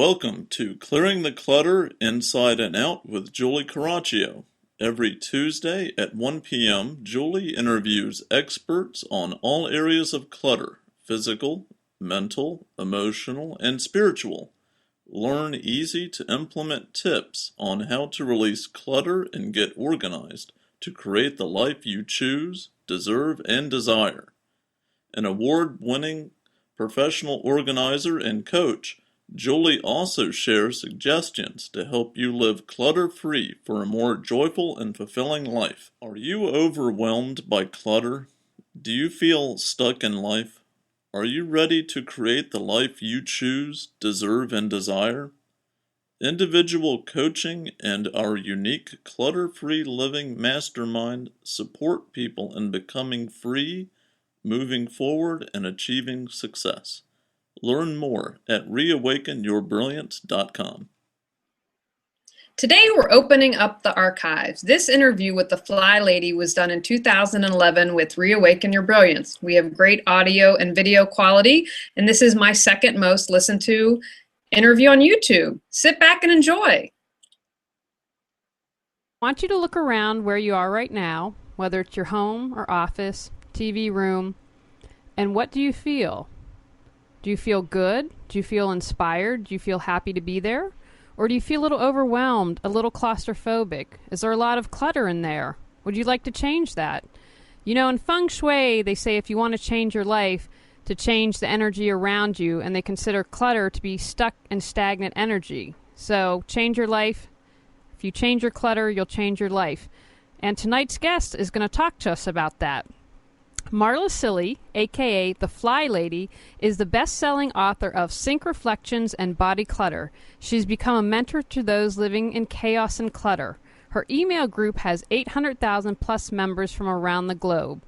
Welcome to Clearing the Clutter Inside and Out with Julie Caraccio. Every Tuesday at 1 p.m., Julie interviews experts on all areas of clutter: physical, mental, emotional, and spiritual. Learn easy to implement tips on how to release clutter and get organized to create the life you choose, deserve, and desire. An award-winning professional organizer and coach, Julie also shares suggestions to help you live clutter-free for a more joyful and fulfilling life. Are you overwhelmed by clutter? Do you feel stuck in life? Are you ready to create the life you choose, deserve, and desire? Individual coaching and our unique clutter-free living mastermind support people in becoming free, moving forward, and achieving success. Learn more at reawakenyourbrilliance.com. Today we're opening up the archives. This interview with the FlyLady was done in 2011 with Reawaken Your Brilliance. We have great audio and video quality, and this is my second most listened to interview on YouTube. Sit back and enjoy. I want you to look around where you are right now, whether it's your home or office, TV room, and what do you feel? Do you feel good? Do you feel inspired? Do you feel happy to be there? Or do you feel a little overwhelmed, a little claustrophobic? Is there a lot of clutter in there? Would you like to change that? You know, in Feng Shui, they say if you want to change your life, to change the energy around you, and they consider clutter to be stuck and stagnant energy. So change your life. If you change your clutter, you'll change your life. And tonight's guest is going to talk to us about that. Marla Silly, a.k.a. the FlyLady, is the best-selling author of Sync Reflections and Body Clutter. She's become a mentor to those living in chaos and clutter. Her email group has 800,000-plus members from around the globe.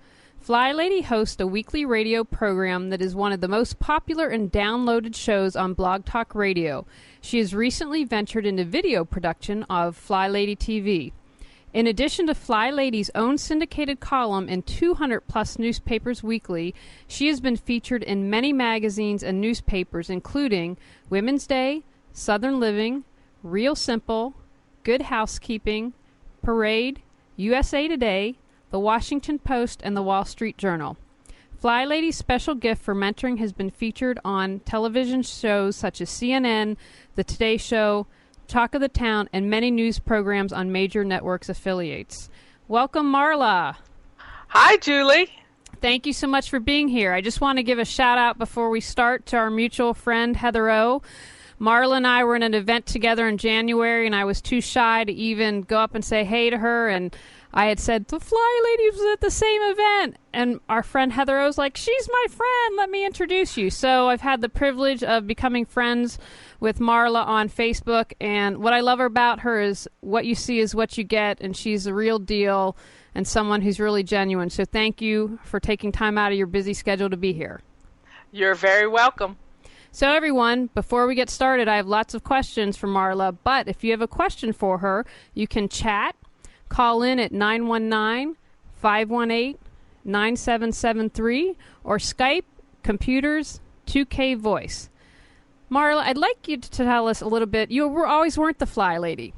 FlyLady hosts a weekly radio program that is one of the most popular and downloaded shows on Blog Talk Radio. She has recently ventured into video production of FlyLady TV. In addition to FlyLady's own syndicated column in 200-plus newspapers weekly, she has been featured in many magazines and newspapers, including Women's Day, Southern Living, Real Simple, Good Housekeeping, Parade, USA Today, The Washington Post, and The Wall Street Journal. FlyLady's special gift for mentoring has been featured on television shows such as CNN, The Today Show, Talk of the Town, and many news programs on major networks affiliates. Welcome, Marla. Hi, Julie. Thank you so much for being here. I just want to give a shout out before we start to our mutual friend, Heather O. Marla and I were in an event together in January, and I was too shy to even go up and say hey to her, and I had said, the FlyLady was at the same event, and our friend Heather O was like, she's my friend, let me introduce you. So I've had the privilege of becoming friends with Marla on Facebook, and what I love about her is what you see is what you get, and she's the real deal and someone who's really genuine. So thank you for taking time out of your busy schedule to be here. You're very welcome. So everyone, before we get started, I have lots of questions for Marla, but if you have a question for her, you can chat. Call in at 919-518-9773 or Skype, computers, 2K voice. Marla, I'd like you to tell us a little bit. You weren't the FlyLady.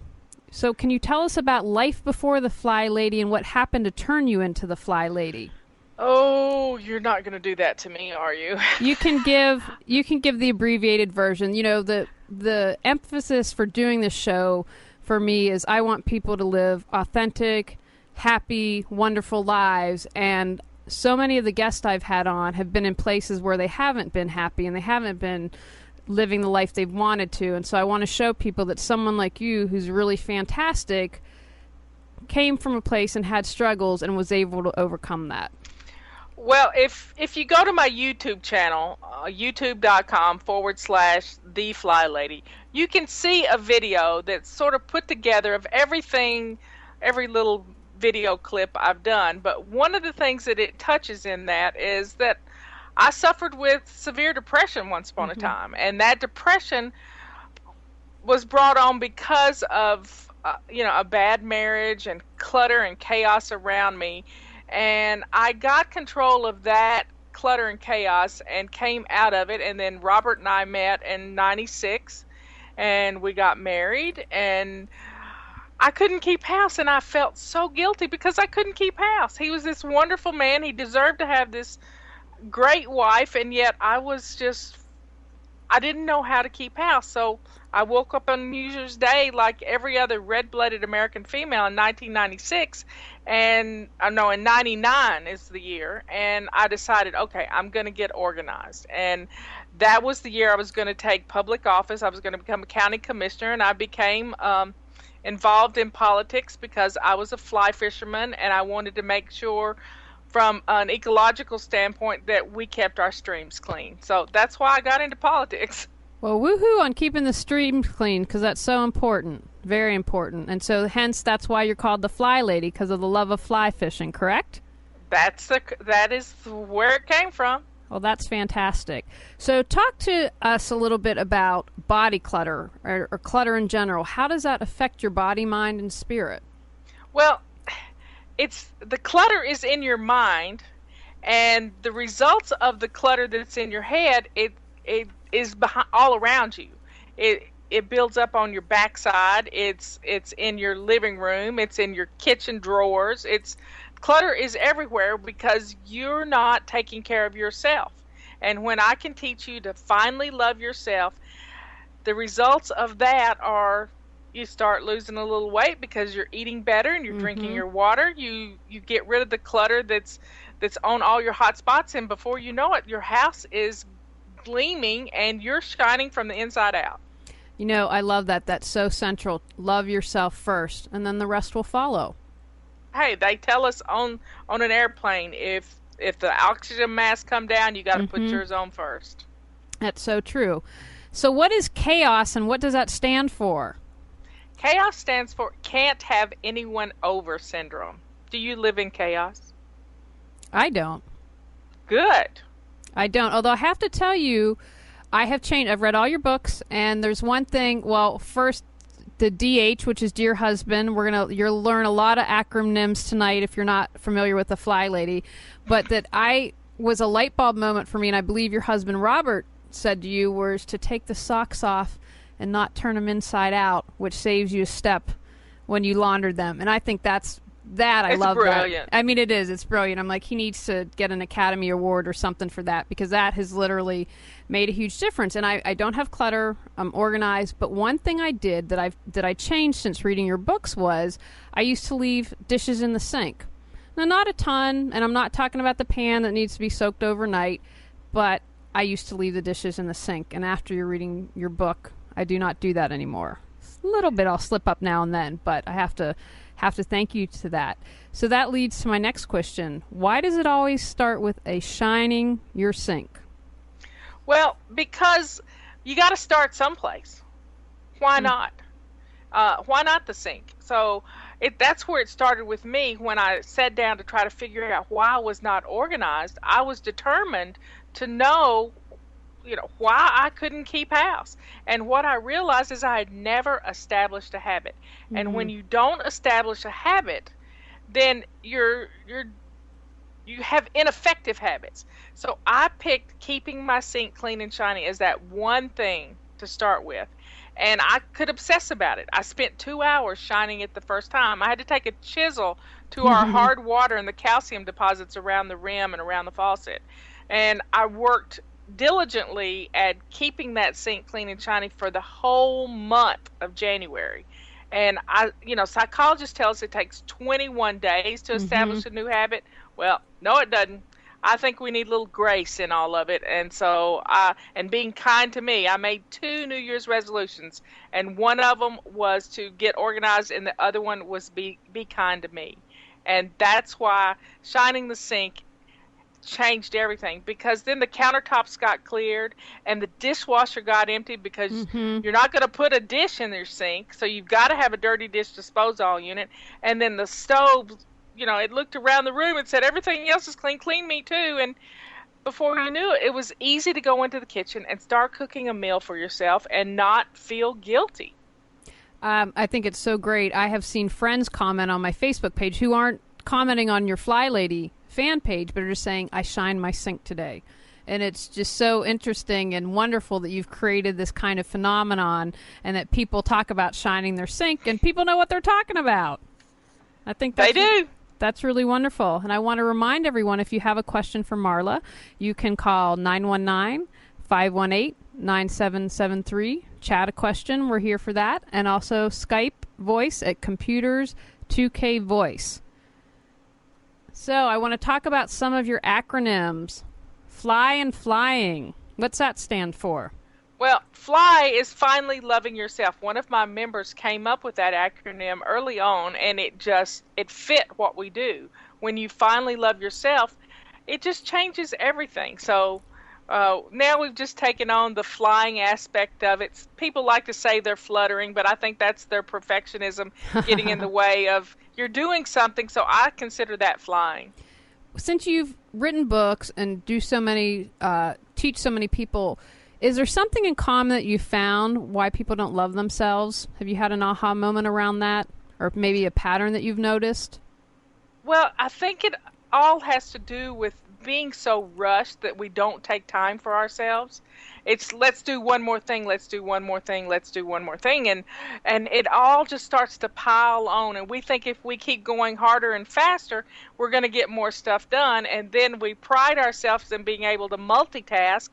So can you tell us about life before the FlyLady and what happened to turn you into the FlyLady? Oh, you're not going to do that to me, are you? You can give the abbreviated version. You know, the emphasis for doing this show for me is I want people to live authentic, happy, wonderful lives, and so many of the guests I've had on have been in places where they haven't been happy and they haven't been living the life they've wanted to, and so I want to show people that someone like you who's really fantastic came from a place and had struggles and was able to overcome that. Well, if you go to my YouTube channel, youtube.com/the FlyLady, you can see a video that's sort of put together of everything, every little video clip I've done. But one of the things that it touches in that is that I suffered with severe depression once upon a time, and that depression was brought on because of a bad marriage and clutter and chaos around me. And I got control of that clutter and chaos and came out of it. And then Robert and I met in '96. and we got married, and I couldn't keep house, and I felt so guilty because I couldn't keep house. He was this wonderful man. He deserved to have this great wife, and yet I didn't know how to keep house. So I woke up on New Year's Day like every other red-blooded American female in 1996, and no, in 99 is the year, and I decided, okay, I'm going to get organized. And that was the year I was going to take public office. I was going to become a county commissioner, and I became involved in politics because I was a fly fisherman, and I wanted to make sure from an ecological standpoint that we kept our streams clean. So that's why I got into politics. Well, woohoo on keeping the streams clean, because that's so important, very important. And so hence that's why you're called the FlyLady, because of the love of fly fishing, correct? That is where it came from. Well, that's fantastic. So talk to us a little bit about body clutter or clutter in general. How does that affect your body, mind, and spirit? Well, the clutter is in your mind, and the results of the clutter that's in your head, it is all around you. It builds up on your backside. It's in your living room. It's in your kitchen drawers. Clutter is everywhere because you're not taking care of yourself. And when I can teach you to finally love yourself, the results of that are you start losing a little weight because you're eating better and you're drinking your water. You get rid of the clutter that's on all your hot spots, and before you know it, your house is gleaming and you're shining from the inside out. You know, I love that. That's so central. Love yourself first, and then the rest will follow. Hey, they tell us on an airplane, if the oxygen mask come down, you got to put yours on first. That's so true. So what is chaos, and what does that stand for? Chaos stands for can't have anyone over syndrome. Do you live in chaos? I don't. Good. I don't. Although I have to tell you, I have changed. I've read all your books, and there's one thing. Well, first, the DH, which is Dear Husband. You'll learn a lot of acronyms tonight if you're not familiar with the FlyLady. But that was a light bulb moment for me, and I believe your husband Robert said to you was to take the socks off and not turn them inside out, which saves you a step when you laundered them. And I think I love brilliant. that. I mean, it is. It's brilliant. I'm like, he needs to get an Academy Award or something for that, because that has literally made a huge difference. And I don't have clutter. I'm organized. But one thing I did that I changed since reading your books was I used to leave dishes in the sink. Now, not a ton, and I'm not talking about the pan that needs to be soaked overnight, but I used to leave the dishes in the sink. And after you're reading your book, I do not do that anymore. A little bit I'll slip up now and then, but I have to thank you to that. So that leads to my next question. Why does it always start with a shining your sink? Well, because you got to start someplace. Why not? Why not the sink? So that's where it started with me. When I sat down to try to figure out why I was not organized, I was determined to know why I couldn't keep house. And what I realized is I had never established a habit. And when you don't establish a habit, then you have ineffective habits. So I picked keeping my sink clean and shiny as that one thing to start with. And I could obsess about it. I spent 2 hours shining it the first time. I had to take a chisel to our hard water and the calcium deposits around the rim and around the faucet. And I worked diligently at keeping that sink clean and shiny for the whole month of January. And psychologists tell us it takes 21 days to establish a new habit. Well, no, it doesn't. I think we need a little grace in all of it. And so, and being kind to me, I made 2 New Year's resolutions, and one of them was to get organized, and the other one was be kind to me. And that's why shining the sink changed everything, because then the countertops got cleared and the dishwasher got empty, because you're not going to put a dish in your sink, so you've got to have a dirty dish disposal unit. And then the stove, it looked around the room and said everything else is clean me too. And before you knew it, it was easy to go into the kitchen and start cooking a meal for yourself and not feel guilty. I think it's so great. I have seen friends comment on my Facebook page who aren't commenting on your FlyLady fan page, but are just saying, I shined my sink today. And it's just so interesting and wonderful that you've created this kind of phenomenon and that people talk about shining their sink and people know what they're talking about. I think they do. That's really wonderful. And I want to remind everyone, if you have a question for Marla, you can call 919-518-9773. Chat a question. We're here for that. And also Skype voice at computers 2K voice. So I want to talk about some of your acronyms. Fly and flying. What's that stand for? Well, FLY is finally loving yourself. One of my members came up with that acronym early on, and it fit what we do. When you finally love yourself, it just changes everything. So now we've just taken on the flying aspect of it. People like to say they're fluttering, but I think that's their perfectionism getting in the way of you're doing something, so I consider that flying. Since you've written books and teach so many people, is there something in common that you found why people don't love themselves? Have you had an aha moment around that? Or maybe a pattern that you've noticed? Well, I think it all has to do with being so rushed that we don't take time for ourselves. It's let's do one more thing, let's do one more thing, let's do one more thing. And it all just starts to pile on. And we think if we keep going harder and faster, we're going to get more stuff done. And then we pride ourselves in being able to multitask.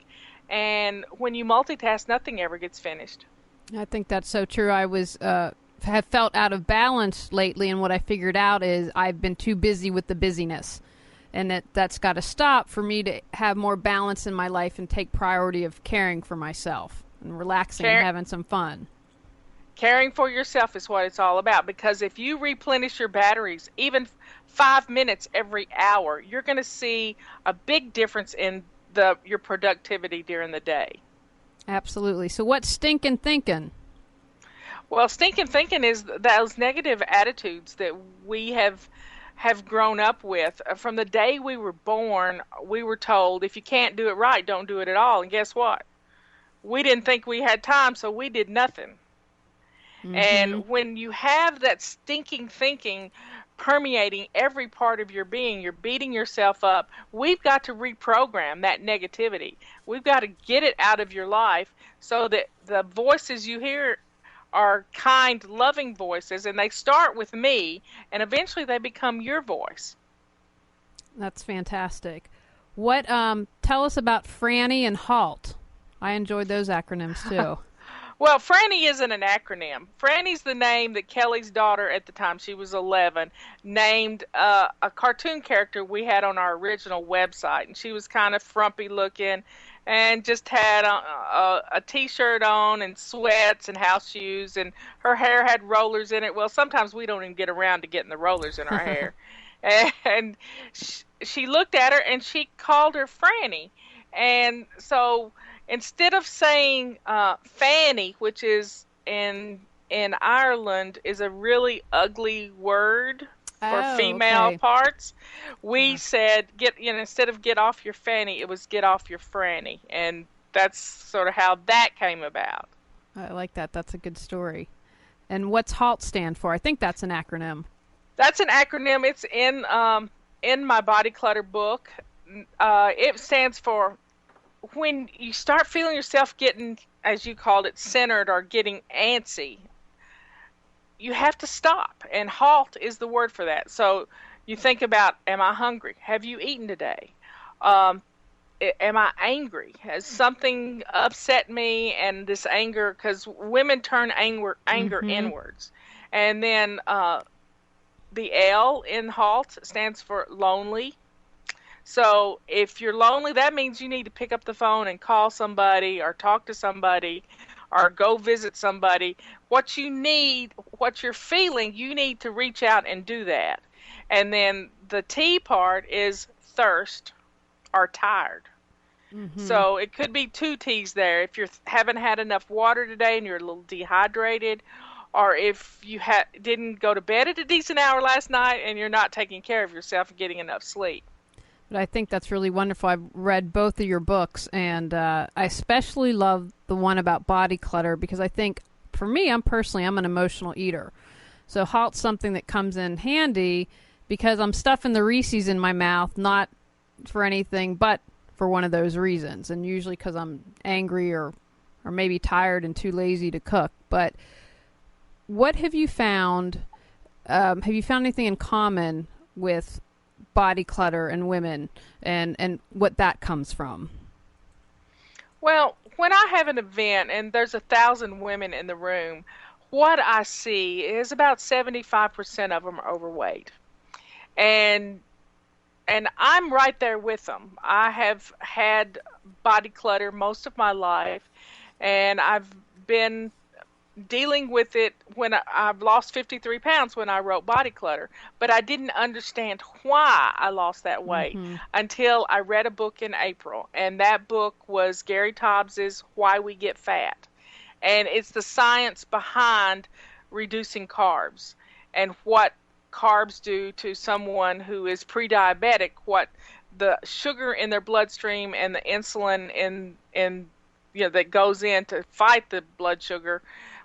And when you multitask, nothing ever gets finished. I think that's so true. I have felt out of balance lately, and what I figured out is I've been too busy with the busyness. And that's got to stop for me to have more balance in my life and take priority of caring for myself and relaxing and having some fun. Caring for yourself is what it's all about, because if you replenish your batteries, even 5 minutes every hour, you're going to see a big difference in your productivity during the day. Absolutely. So what's stinking thinking? Well, stinking thinking is those negative attitudes that we have grown up with. From the day we were born, we were told, if you can't do it right, don't do it at all. And guess what? We didn't think we had time, so we did nothing. Mm-hmm. And when you have that stinking thinking permeating every part of your being, you're beating yourself up. We've got to reprogram that negativity. We've got to get it out of your life so that the voices you hear are kind, loving voices, and they start with me, and eventually they become your voice. That's fantastic. What? Tell us about Franny and HALT. I enjoyed those acronyms too. Well, Franny isn't an acronym. Franny's the name that Kelly's daughter, at the time she was 11, named a cartoon character we had on our original website. And she was kind of frumpy looking and just had a T-shirt on and sweats and house shoes, and her hair had rollers in it. Well, sometimes we don't even get around to getting the rollers in our hair. And she looked at her and she called her Franny. And so instead of saying fanny, which is in Ireland is a really ugly word for female parts, we said instead of get off your fanny, it was get off your franny, and that's sort of how that came about. I like that. That's a good story. And what's HALT stand for? I think that's an acronym. That's an acronym. It's in my Body Clutter book. It stands for when you start feeling yourself getting, as you called it, centered or getting antsy, you have to stop. And HALT is the word for that. So you think about, am I hungry? Have you eaten today? Am I angry? Has something upset me? And this anger, because women turn anger inwards. And then the L in HALT stands for lonely. So if you're lonely, that means you need to pick up the phone and call somebody or talk to somebody or go visit somebody. What you need, what you're feeling, you need to reach out and do that. And then the T part is thirst or tired. Mm-hmm. So it could be two T's there. If you haven't had enough water today and you're a little dehydrated, or if you didn't go to bed at a decent hour last night and you're not taking care of yourself and getting enough sleep. But I think that's really wonderful. I've read both of your books, and I especially love the one about body clutter because I think, for me, I'm an emotional eater. So HALT's something that comes in handy because I'm stuffing the Reese's in my mouth, not for anything but for one of those reasons, and usually because I'm angry or maybe tired and too lazy to cook. But what have you found? Have you found anything in common with body clutter and women, and what that comes from? Well, when I have an event and there's 1,000 women in the room, what I see is about 75% of them are overweight. And I'm right there with them. I have had body clutter most of my life, and I've been dealing with it when I've lost 53 pounds when I wrote Body Clutter. But I didn't understand why I lost that weight until I read a book in April. And that book was Gary Taubes's Why We Get Fat. And it's the science behind reducing carbs and what carbs do to someone who is pre-diabetic, what the sugar in their bloodstream and the insulin in that goes in to fight the blood sugar,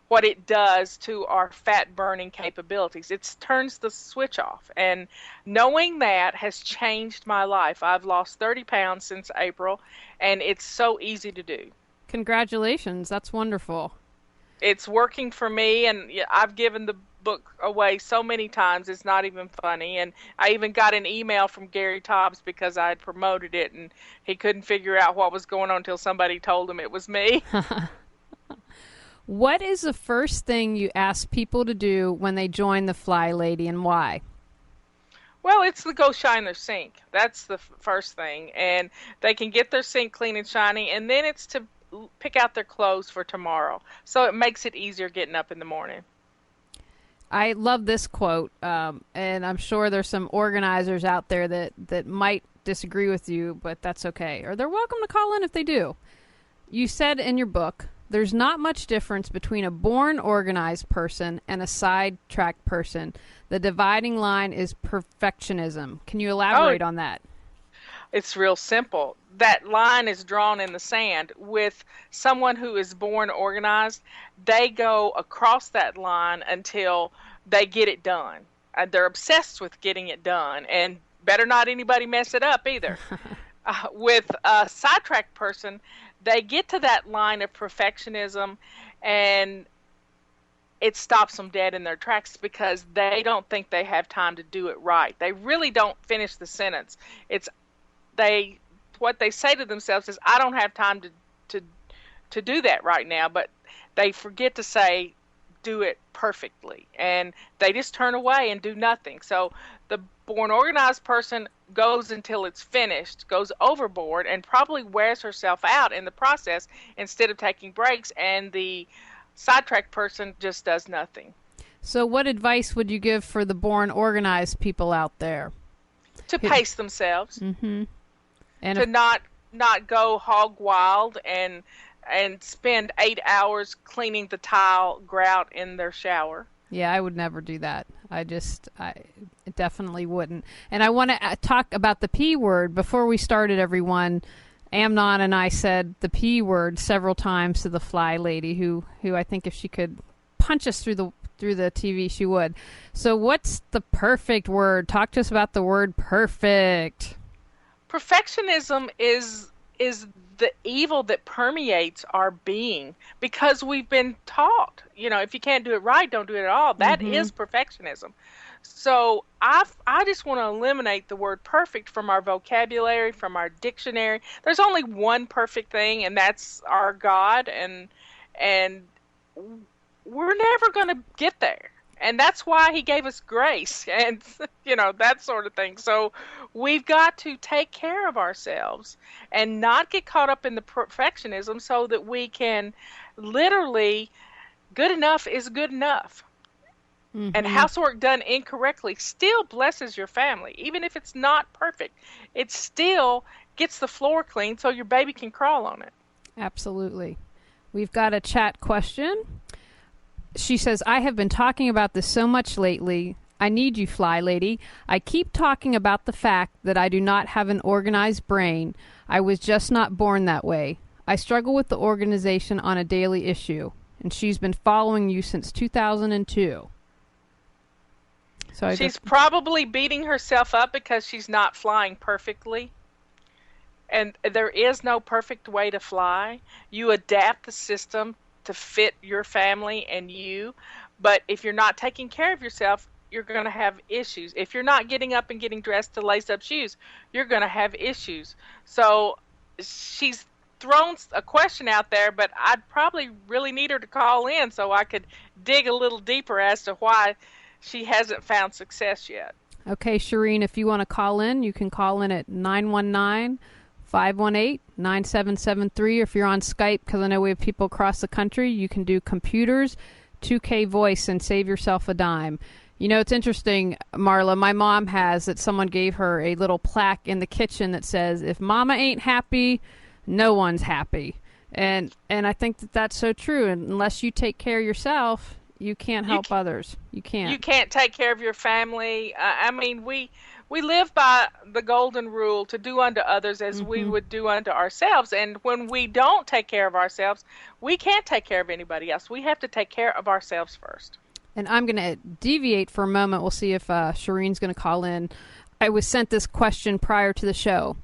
what it does to our fat burning capabilities. It turns the switch off. And knowing that has changed my life. I've lost 30 pounds since April, and it's so easy to do. Congratulations. That's wonderful. It's working for me, and I've given the book away so many times it's not even funny. And I even got an email from Gary Taubes because I had promoted it, and he couldn't figure out what was going on until somebody told him it was me. What is the first thing you ask people to do when they join the FlyLady, and why? Well, it's to go shine their sink. That's the first thing. And they can get their sink clean and shiny, and then it's to pick out their clothes for tomorrow. So it makes it easier getting up in the morning. I love this quote, and I'm sure there's some organizers out there that might disagree with you, but that's okay. Or they're welcome to call in if they do. You said in your book, there's not much difference between a born organized person and a sidetracked person. The dividing line is perfectionism. Can you elaborate on that? It's real simple. That line is drawn in the sand. With someone who is born organized, they go across that line until they get it done. They're obsessed with getting it done, and better not anybody mess it up either. With a sidetracked person, they get to that line of perfectionism, and it stops them dead in their tracks because they don't think they have time to do it right. They really don't finish the sentence. What they say to themselves is, I don't have time to do that right now, but they forget to say, do it perfectly, and they just turn away and do nothing. So the born organized person goes until it's finished, goes overboard, and probably wears herself out in the process instead of taking breaks, and the sidetracked person just does nothing. So what advice would you give for the born organized people out there? To pace themselves. Mm-hmm. And to not go hog wild and spend 8 hours cleaning the tile grout in their shower. Yeah, I would never do that. I definitely wouldn't. And I want to talk about the P word. Before we started, everyone, Amnon and I said the P word several times to the FlyLady, who I think if she could punch us through the TV, she would. So what's the perfect word? Talk to us about the word perfect. Perfectionism is the evil that permeates our being because we've been taught, if you can't do it right, don't do it at all. That is perfectionism. So I just want to eliminate the word perfect from our vocabulary, from our dictionary. There's only one perfect thing, and that's our God, and we're never going to get there. And that's why he gave us grace and, that sort of thing. So we've got to take care of ourselves and not get caught up in the perfectionism so that we can literally, good enough is good enough. Mm-hmm. And housework done incorrectly still blesses your family. Even if it's not perfect, it still gets the floor clean so your baby can crawl on it. Absolutely. We've got a chat question. She says, I have been talking about this so much lately. I need you, FlyLady. I keep talking about the fact that I do not have an organized brain. I was just not born that way. I struggle with the organization on a daily issue. And she's been following you since 2002. So she's probably beating herself up because she's not flying perfectly. And there is no perfect way to fly. You adapt the system to fit your family and you. But if you're not taking care of yourself, you're going to have issues. If you're not getting up and getting dressed to lace up shoes, you're going to have issues. So she's thrown a question out there, but I'd probably really need her to call in so I could dig a little deeper as to why she hasn't found success yet. Okay, Shireen, if you want to call in, you can call in at 919-518-9773. If you're on Skype, because I know we have people across the country, you can do computers, 2K voice, and save yourself a dime. You know, it's interesting, Marla, my mom has that someone gave her a little plaque in the kitchen that says, if mama ain't happy, no one's happy. And I think that that's so true. And unless you take care of yourself, you can't help others. You can't. You can't take care of your family. I mean, we live by the golden rule to do unto others as we would do unto ourselves. And when we don't take care of ourselves, we can't take care of anybody else. We have to take care of ourselves first. And I'm going to deviate for a moment. We'll see if Shireen's going to call in. I was sent this question prior to the show.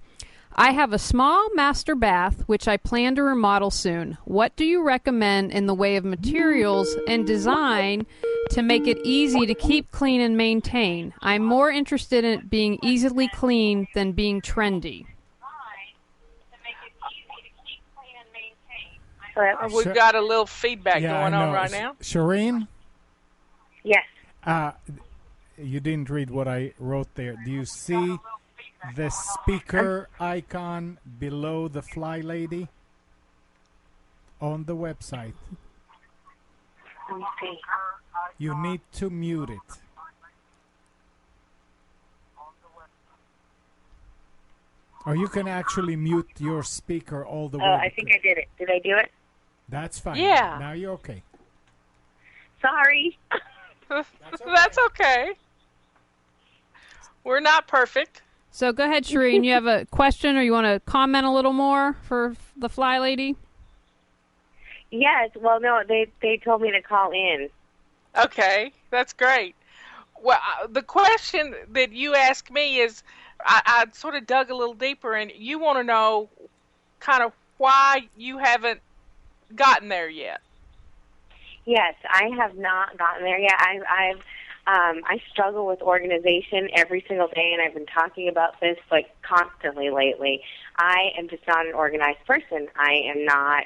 I have a small master bath, which I plan to remodel soon. What do you recommend in the way of materials and design to make it easy to keep clean and maintain? I'm more interested in it being easily clean than being trendy. We've got a little feedback going on right now. Shireen? Yes. You didn't read what I wrote there. Do you see the speaker icon below the FlyLady on the website? Let me see. You need to mute it. Or you can actually mute your speaker all the way. I think I did it. Did I do it? That's fine. Yeah. Now you're okay. Sorry. That's okay. We're not perfect. So go ahead, Shireen. You have a question or you want to comment a little more for the FlyLady? Yes. Well, no, they told me to call in. Okay, that's great. Well, the question that you asked me is, I sort of dug a little deeper, and you want to know kind of why you haven't gotten there yet. Yes, I have not gotten there yet. I struggle with organization every single day, and I've been talking about this like constantly lately. I am just not an organized person. I am not.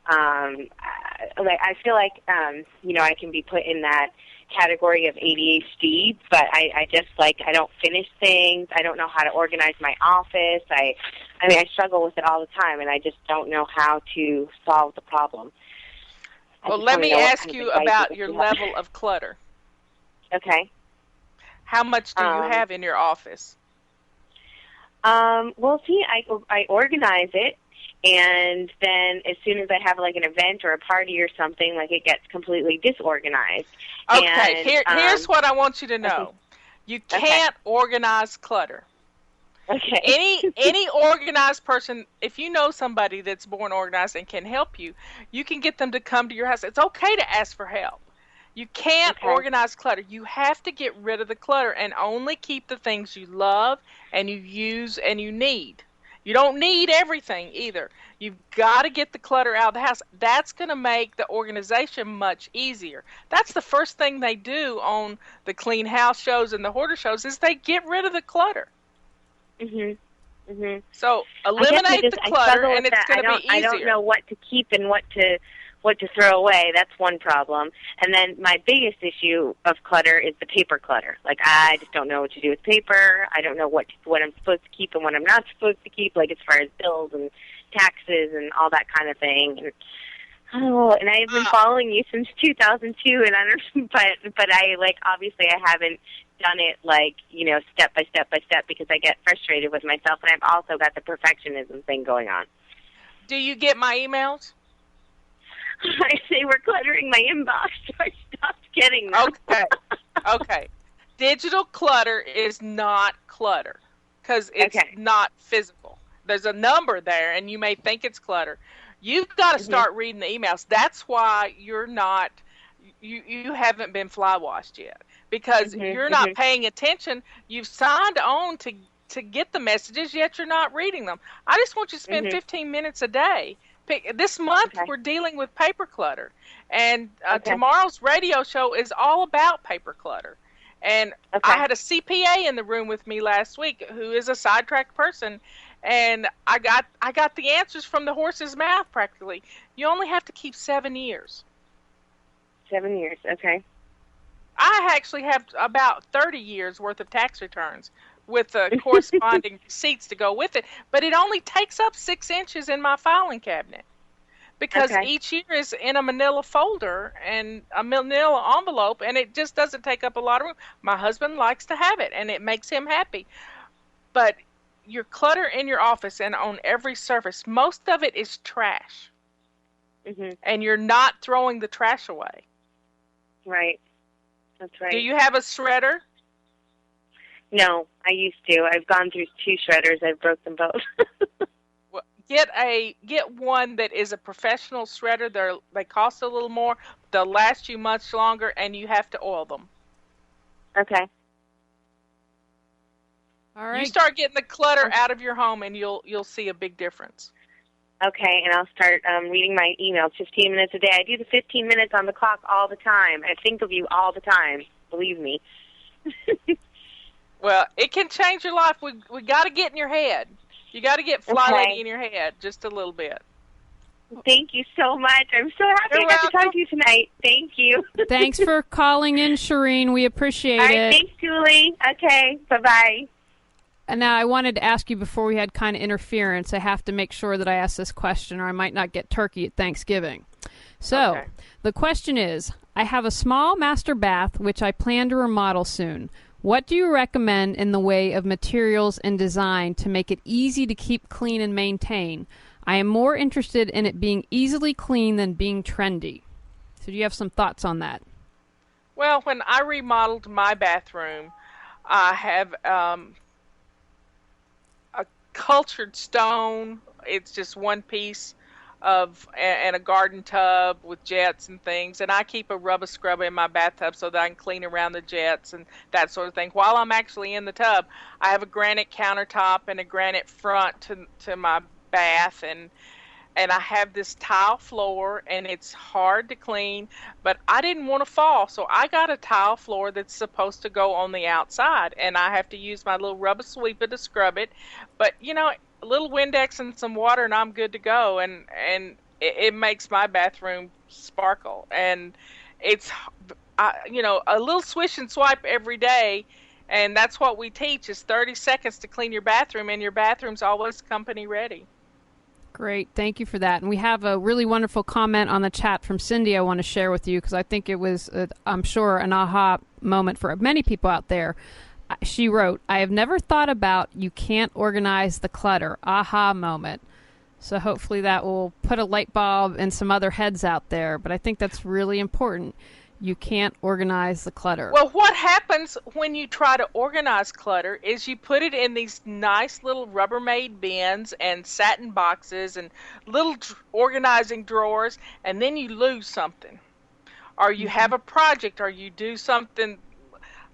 I feel like I can be put in that category of ADHD, but I just I don't finish things. I don't know how to organize my office. I struggle with it all the time, and I just don't know how to solve the problem. Well, let me ask you about your level of clutter. Okay. How much do you have in your office? Well, see, I organize it, and then as soon as I have like an event or a party or something, like it gets completely disorganized. Okay, and, here's what I want you to know. Okay. You can't organize clutter. Okay. Any organized person, if you know somebody that's born organized and can help you, you can get them to come to your house. It's okay to ask for help. You can't organize clutter. You have to get rid of the clutter and only keep the things you love and you use and you need. You don't need everything either. You've got to get the clutter out of the house. That's going to make the organization much easier. That's the first thing they do on the clean house shows and the hoarder shows is they get rid of the clutter. So eliminate the clutter and it's going to be easier. I don't know what to keep and what to throw away. That's one problem. And then my biggest issue of clutter is the paper clutter. Like, I just don't know what to do with paper. I don't know what I'm supposed to keep and what I'm not supposed to keep, like as far as bills and taxes and all that kind of thing. And I've been following you since 2002, and but I obviously I haven't done it step by step by step because I get frustrated with myself, and I've also got the perfectionism thing going on. Do you get my emails? They were cluttering my inbox, so I stopped getting them. Okay. Digital clutter is not clutter because it's not physical. There's a number there, and you may think it's clutter. You've got to start reading the emails. That's why you're not, you haven't been fly washed yet because you're not paying attention. You've signed on to to get the messages, yet you're not reading them. I just want you to spend 15 minutes a day. This month, we're dealing with paper clutter. And tomorrow's radio show is all about paper clutter. And I had a CPA in the room with me last week who is a sidetracked person. And I got the answers from the horse's mouth practically. You only have to keep 7 years. 7 years, okay. I actually have about 30 years worth of tax returns with corresponding receipts to go with it. But it only takes up 6 inches in my filing cabinet. Because each year is in a manila folder and a manila envelope, and it just doesn't take up a lot of room. My husband likes to have it, and it makes him happy. But your clutter in your office and on every surface, most of it is trash. And you're not throwing the trash away. Right. That's right. Do you have a shredder? No, I used to. I've gone through 2 shredders. I've broke them both. Well, get one that is a professional shredder. They cost a little more. They'll last you much longer, and you have to oil them. Okay. All right. You start getting the clutter out of your home, and you'll see a big difference. Okay, and I'll start reading my emails 15 minutes a day. I do the 15 minutes on the clock all the time. I think of you all the time. Believe me. Well, it can change your life. We got to get in your head. You got to get FlyLady in your head just a little bit. Thank you so much. I'm so happy I got to talk to you tonight. Thank you. Thanks for calling in, Shireen. We appreciate it. Thanks, Julie. Okay, bye-bye. And now I wanted to ask you before we had kind of interference, I have to make sure that I ask this question or I might not get turkey at Thanksgiving. So the question is, I have a small master bath which I plan to remodel soon. What do you recommend in the way of materials and design to make it easy to keep clean and maintain? I am more interested in it being easily clean than being trendy. So do you have some thoughts on that? Well, when I remodeled my bathroom, I have a cultured stone. It's just one piece and a garden tub with jets and things, and I keep a rubber scrubber in my bathtub so that I can clean around the jets and that sort of thing while I'm actually in the tub. I have a granite countertop and a granite front to my bath, and I have this tile floor, and it's hard to clean, but I didn't want to fall, so I got a tile floor that's supposed to go on the outside, and I have to use my little rubber sweeper to scrub it. But a little Windex and some water, and I'm good to go. And it makes my bathroom sparkle. And it's, a little swish and swipe every day. And that's what we teach is 30 seconds to clean your bathroom, and your bathroom's always company ready. Great. Thank you for that. And we have a really wonderful comment on the chat from Cindy I want to share with you because I think it was, I'm sure, an aha moment for many people out there. She wrote, I have never thought about you can't organize the clutter. Aha moment. So hopefully that will put a light bulb in some other heads out there. But I think that's really important. You can't organize the clutter. Well, what happens when you try to organize clutter is you put it in these nice little Rubbermaid bins and satin boxes and little organizing drawers, and then you lose something. Or you have a project, or you do something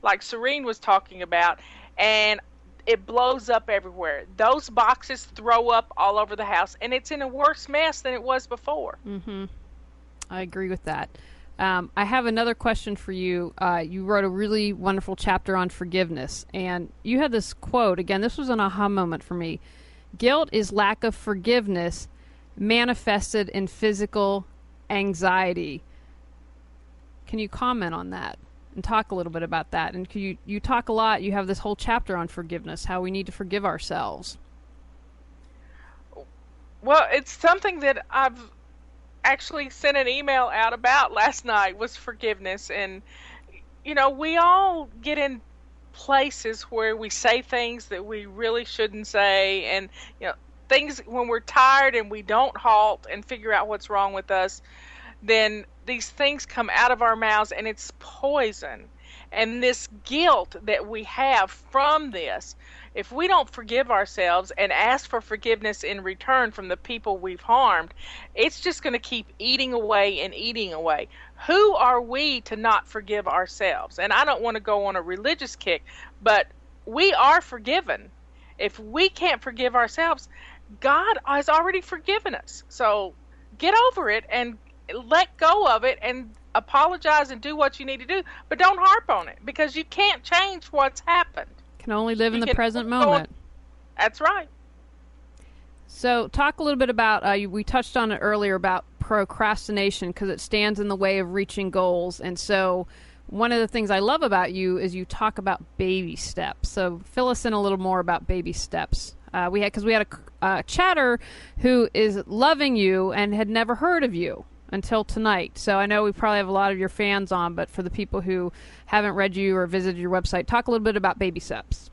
like Serene was talking about, and it blows up everywhere. Those boxes throw up all over the house, and it's in a worse mess than it was before. I agree with that. I have another question for you. You wrote a really wonderful chapter on forgiveness, and you had this quote. Again, this was an aha moment for me. Guilt is lack of forgiveness manifested in physical anxiety. Can you comment on that and talk a little bit about that? And you talk a lot, you have this whole chapter on forgiveness, how we need to forgive ourselves. Well, it's something that I've actually sent an email out about last night, was forgiveness. And we all get in places where we say things that we really shouldn't say, and things when we're tired and we don't halt and figure out what's wrong with us, then these things come out of our mouths, and it's poison. And this guilt that we have from this, if we don't forgive ourselves and ask for forgiveness in return from the people we've harmed, it's just going to keep eating away and eating away. Who are we to not forgive ourselves? And I don't want to go on a religious kick, but we are forgiven. if we can't forgive ourselves, God has already forgiven us. So get over it and let go of it and apologize and do what you need to do, but don't harp on it, because you can't change what's happened. Can only live in You the can present only go on- moment. That's right. So talk a little bit about, we touched on it earlier about procrastination, because it stands in the way of reaching goals. And so one of the things I love about you is you talk about baby steps. So fill us in a little more about baby steps. We had a chatter who is loving you and had never heard of you until tonight. So I know we probably have a lot of your fans on, but for the people who haven't read you or visited your website, talk a little bit about baby steps.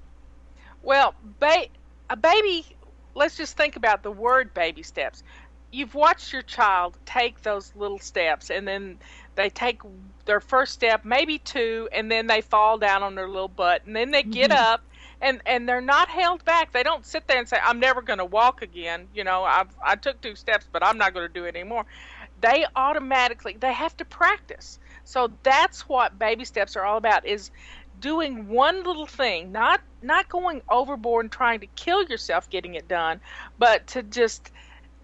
Well, a baby, let's just think about the word baby steps. You've watched your child take those little steps, and then they take their first step, maybe two, and then they fall down on their little butt, and then they get up, and they're not held back. They don't sit there and say, I'm never going to walk again. You know, I took 2 steps, but I'm not going to do it anymore. They have to practice. So that's what baby steps are all about, is doing one little thing, not going overboard and trying to kill yourself getting it done, but to just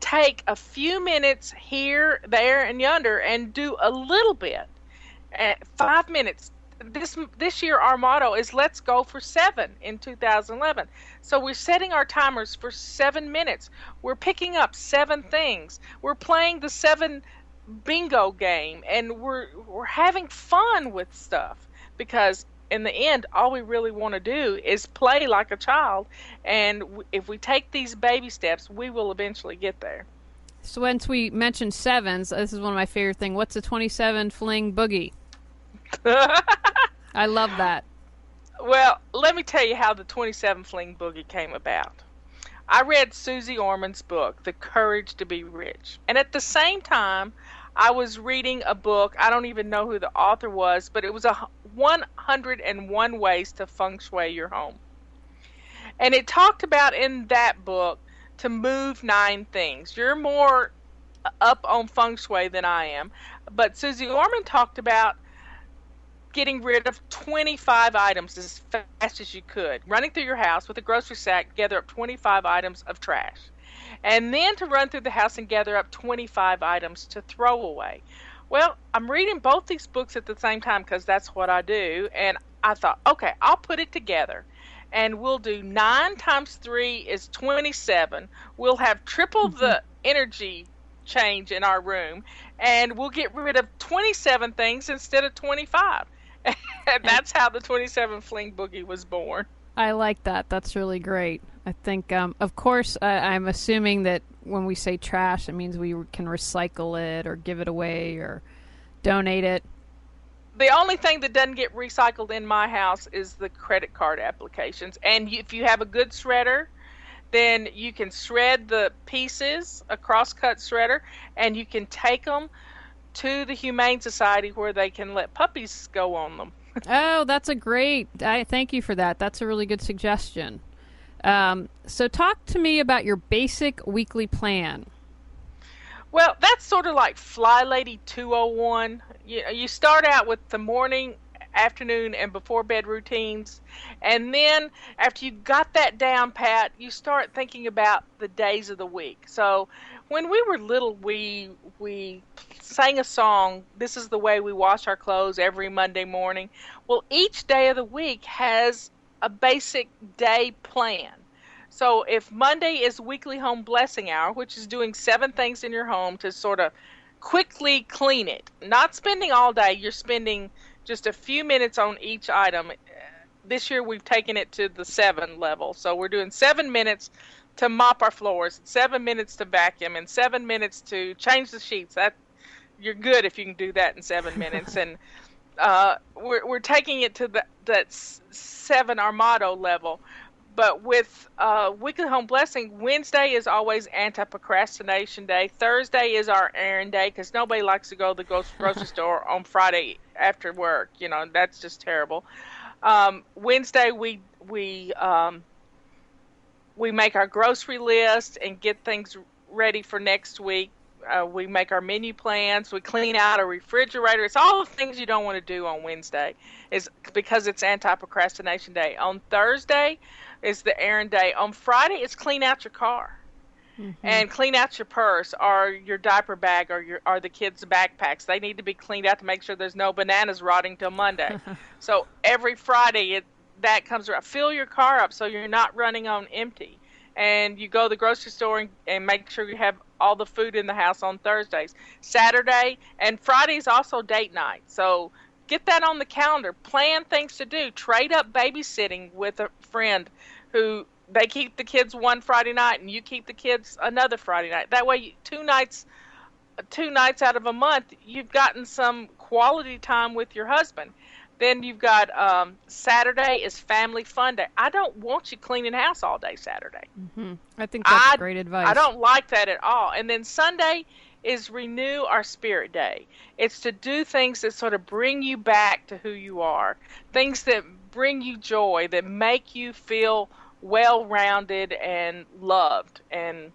take a few minutes here, there, and yonder and do a little bit. 5 minutes. This year our motto is let's go for 7 in 2011. So we're setting our timers for 7 minutes. We're picking up 7 things. We're playing the 7 bingo game, and we're having fun with stuff, because in the end all we really want to do is play like a child, and if we take these baby steps, we will eventually get there. So once we mentioned sevens, this is one of my favorite things. What's a 27 fling boogie? I love that. Well, let me tell you how the 27 fling boogie came about. I read Susie Orman's book, The Courage to Be Rich. And at the same time, I was reading a book, I don't even know who the author was, but it was 101 Ways to Feng Shui Your Home. And it talked about in that book to move 9 things. You're more up on Feng Shui than I am. But Susie Orman talked about getting rid of 25 items as fast as you could. Running through your house with a grocery sack, gather up 25 items of trash. And then to run through the house and gather up 25 items to throw away. Well, I'm reading both these books at the same time because that's what I do. And I thought, okay, I'll put it together. And we'll do 9 times 3 is 27. We'll have triple the energy change in our room. And we'll get rid of 27 things instead of 25. And that's how the 27 Fling Boogie was born. I like that. That's really great. I think, of course, I'm assuming that when we say trash, it means we can recycle it or give it away or donate it. The only thing that doesn't get recycled in my house is the credit card applications. And if you have a good shredder, then you can shred the pieces, a cross-cut shredder, and you can take them to the Humane Society where they can let puppies go on them. Oh, that's a great. I thank you for that. That's a really good suggestion. So talk to me about your basic weekly plan. Well, that's sort of like FlyLady 201. You start out with the morning, afternoon, and before bed routines. And then after you got that down pat, you start thinking about the days of the week. So when we were little, we sang a song, This is the Way We Wash Our Clothes, every Monday morning. Well, each day of the week has a basic day plan. So if Monday is weekly home blessing hour, which is doing 7 things in your home to sort of quickly clean it, not spending all day, you're spending just a few minutes on each item. This year we've taken it to the 7 level. So we're doing 7 minutes to mop our floors, 7 minutes to vacuum, and 7 minutes to change the sheets. That you're good if you can do that in 7 minutes. And we're taking it to that 7 Armado level. But with Weekly Home Blessing, Wednesday is always anti-procrastination day. Thursday is our errand day because nobody likes to go to the grocery store on Friday after work. You know, that's just terrible. Wednesday we make our grocery list and get things ready for next week. We make our menu plans. We clean out a refrigerator. It's all the things you don't want to do on Wednesday, is because it's anti-procrastination day. On Thursday is the errand day. On Friday, it's clean out your car. And clean out your purse or your diaper bag or the kids' backpacks. They need to be cleaned out to make sure there's no bananas rotting till Monday. So every Friday that comes around. Fill your car up so you're not running on empty. And you go to the grocery store and make sure you have all the food in the house on Thursdays. Saturday and Friday's also date night. So get that on the calendar. Plan things to do. Trade up babysitting with a friend who they keep the kids one Friday night and you keep the kids another Friday night. That way, two nights out of a month, you've gotten some quality time with your husband. Then you've got Saturday is family fun day. I don't want you cleaning house all day Saturday. I think that's great advice. I don't like that at all. And then Sunday is renew our spirit day. It's to do things that sort of bring you back to who you are, things that bring you joy, that make you feel well-rounded and loved. And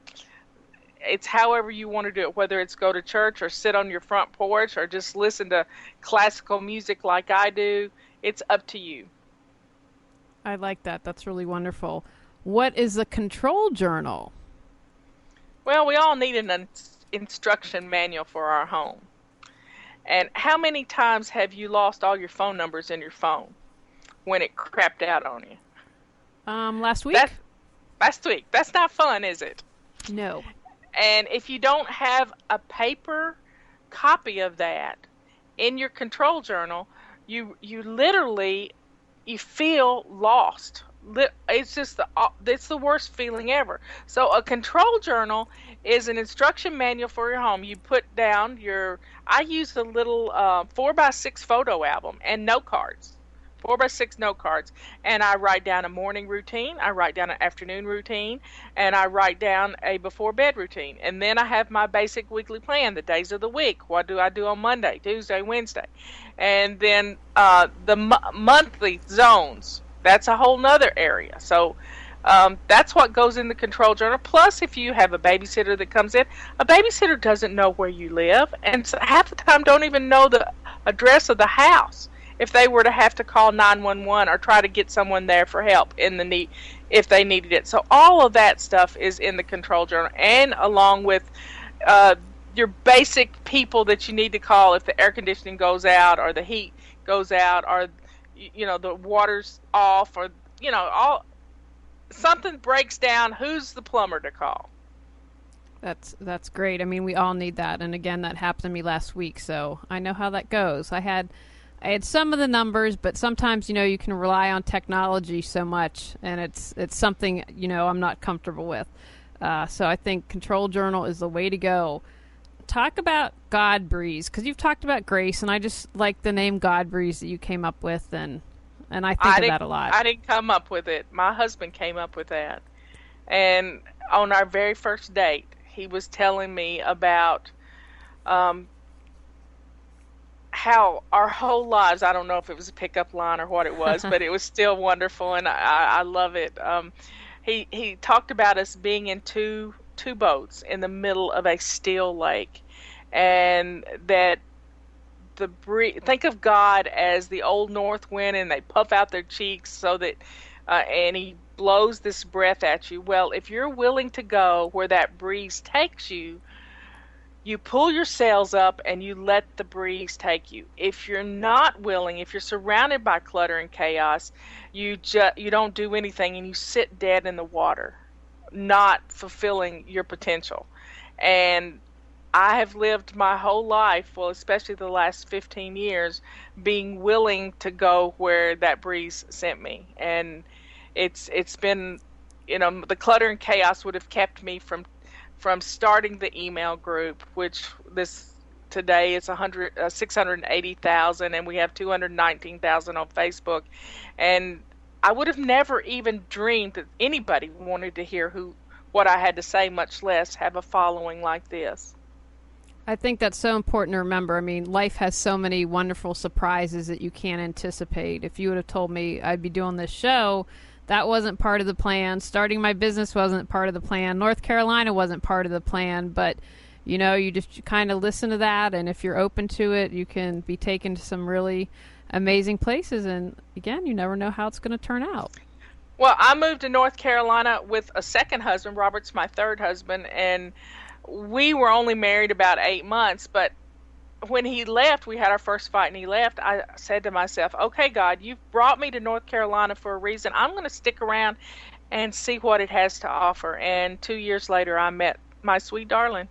it's however you want to do it, whether it's go to church or sit on your front porch or just listen to classical music like I do. It's up to you. I like that. That's really wonderful. What is a control journal? Well, we all need an instruction manual for our home. And how many times have you lost all your phone numbers in your phone when it crapped out on you? Last week? Last week. That's not fun, is it? No. And if you don't have a paper copy of that in your control journal, you literally, you feel lost. It's just it's the worst feeling ever. So a control journal is an instruction manual for your home. You put down I use a little 4x6 photo album and note cards. 4x6 note cards, and I write down a morning routine, I write down an afternoon routine, and I write down a before bed routine. And then I have my basic weekly plan, the days of the week. What do I do on Monday, Tuesday, Wednesday? And then the monthly zones. That's a whole nother area. So that's what goes in the control journal. Plus, if you have a babysitter that comes in, a babysitter doesn't know where you live, and so half the time don't even know the address of the house. If they were to have to call 911 or try to get someone there for help if they needed it. So all of that stuff is in the control journal, and along with your basic people that you need to call if the air conditioning goes out or the heat goes out or the water's off or something breaks down, who's the plumber to call? That's great. I mean, we all need that. And again, that happened to me last week, so I know how that goes. I had some of the numbers, but sometimes, you can rely on technology so much, and it's something, I'm not comfortable with. So I think Control Journal is the way to go. Talk about God Breeze, because you've talked about grace, and I just like the name God Breeze that you came up with, and I think of that a lot. I didn't come up with it. My husband came up with that. And on our very first date, he was telling me about how our whole lives, I don't know if it was a pickup line or what it was, but it was still wonderful, and I love it. He talked about us being in two boats in the middle of a still lake, and that think of God as the old north wind, and they puff out their cheeks so that and he blows this breath at you. Well, if you're willing to go where that breeze takes you, you pull your sails up and you let the breeze take you. If you're not willing, if you're surrounded by clutter and chaos, you don't do anything and you sit dead in the water, not fulfilling your potential. And I have lived my whole life, well, especially the last 15 years, being willing to go where that breeze sent me. And it's been, the clutter and chaos would have kept me from starting the email group, which today is 680,000, and we have 219,000 on Facebook. And I would have never even dreamed that anybody wanted to hear what I had to say, much less have a following like this. I think that's so important to remember. I mean, life has so many wonderful surprises that you can't anticipate. If you would have told me I'd be doing this show, that wasn't part of the plan. Starting my business wasn't part of the plan. North Carolina wasn't part of the plan. But, You just kind of listen to that, and if you're open to it, you can be taken to some really amazing places. And again, you never know how it's going to turn out. Well, I moved to North Carolina with a second husband. Robert's my third husband, and we were only married about 8 months. But when he left, we had our first fight, and he left. I said to myself, okay, God, you've brought me to North Carolina for a reason. I'm going to stick around and see what it has to offer. And 2 years later, I met my sweet darling.